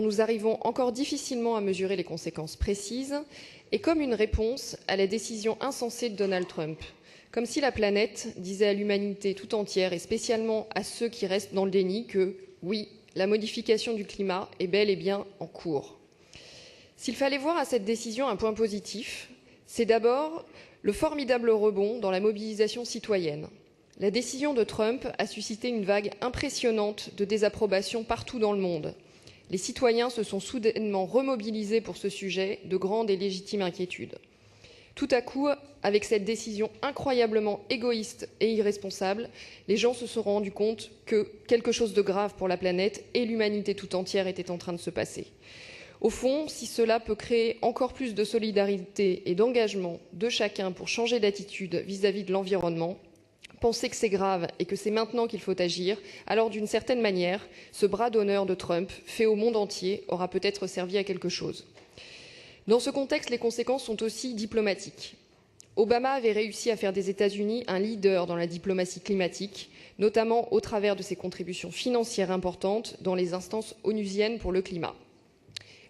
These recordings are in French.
Nous arrivons encore difficilement à mesurer les conséquences précises et comme une réponse à la décision insensée de Donald Trump. Comme si la planète disait à l'humanité tout entière et spécialement à ceux qui restent dans le déni que, oui, la modification du climat est bel et bien en cours. S'il fallait voir à cette décision un point positif, c'est d'abord le formidable rebond dans la mobilisation citoyenne. La décision de Trump a suscité une vague impressionnante de désapprobation partout dans le monde. Les citoyens se sont soudainement remobilisés pour ce sujet de grande et légitime inquiétude. Tout à coup, avec cette décision incroyablement égoïste et irresponsable, les gens se sont rendus compte que quelque chose de grave pour la planète et l'humanité tout entière était en train de se passer. Au fond, si cela peut créer encore plus de solidarité et d'engagement de chacun pour changer d'attitude vis-à-vis de l'environnement, penser que c'est grave et que c'est maintenant qu'il faut agir, alors d'une certaine manière, ce bras d'honneur de Trump, fait au monde entier, aura peut-être servi à quelque chose. Dans ce contexte, les conséquences sont aussi diplomatiques. Obama avait réussi à faire des États-Unis un leader dans la diplomatie climatique, notamment au travers de ses contributions financières importantes dans les instances onusiennes pour le climat.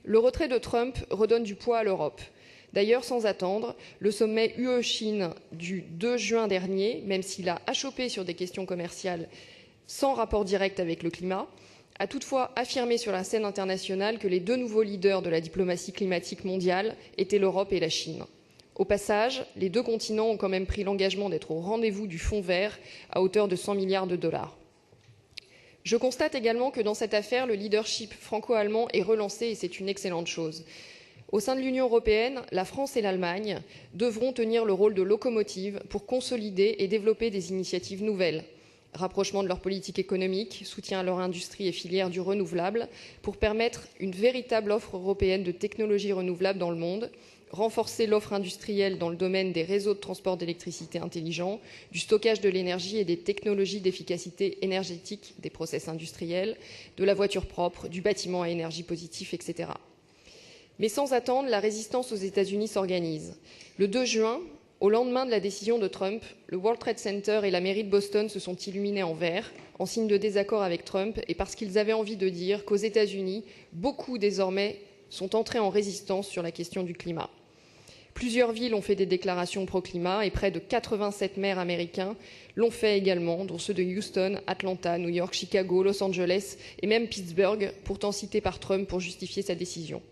Le retrait de Trump redonne du poids à l'Europe. D'ailleurs, sans attendre, le sommet UE-Chine du 2 juin dernier, même s'il a achoppé sur des questions commerciales sans rapport direct avec le climat, a toutefois affirmé sur la scène internationale que les deux nouveaux leaders de la diplomatie climatique mondiale étaient l'Europe et la Chine. Au passage, les deux continents ont quand même pris l'engagement d'être au rendez-vous du Fonds vert à hauteur de 100 milliards de dollars. Je constate également que dans cette affaire, le leadership franco-allemand est relancé et c'est une excellente chose. Au sein de l'Union européenne, la France et l'Allemagne devront tenir le rôle de locomotive pour consolider et développer des initiatives nouvelles. Rapprochement de leur politique économique, soutien à leur industrie et filière du renouvelable, pour permettre une véritable offre européenne de technologies renouvelables dans le monde, renforcer l'offre industrielle dans le domaine des réseaux de transport d'électricité intelligents, du stockage de l'énergie et des technologies d'efficacité énergétique des process industriels, de la voiture propre, du bâtiment à énergie positive, etc. Mais sans attendre, la résistance aux États-Unis s'organise. Le 2 juin, au lendemain de la décision de Trump, le World Trade Center et la mairie de Boston se sont illuminés en vert, en signe de désaccord avec Trump et parce qu'ils avaient envie de dire qu'aux États-Unis, beaucoup désormais sont entrés en résistance sur la question du climat. Plusieurs villes ont fait des déclarations pro-climat et près de 87 maires américains l'ont fait également, dont ceux de Houston, Atlanta, New York, Chicago, Los Angeles et même Pittsburgh, pourtant cités par Trump pour justifier sa décision.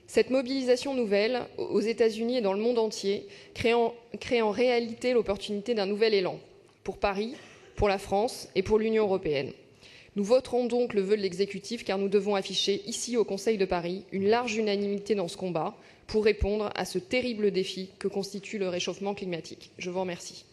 Cette mobilisation nouvelle aux États-Unis et dans le monde entier crée en réalité l'opportunité d'un nouvel élan pour Paris, pour la France et pour l'Union européenne. Nous voterons donc le vœu de l'exécutif car nous devons afficher ici au Conseil de Paris une large unanimité dans ce combat pour répondre à ce terrible défi que constitue le réchauffement climatique. Je vous remercie.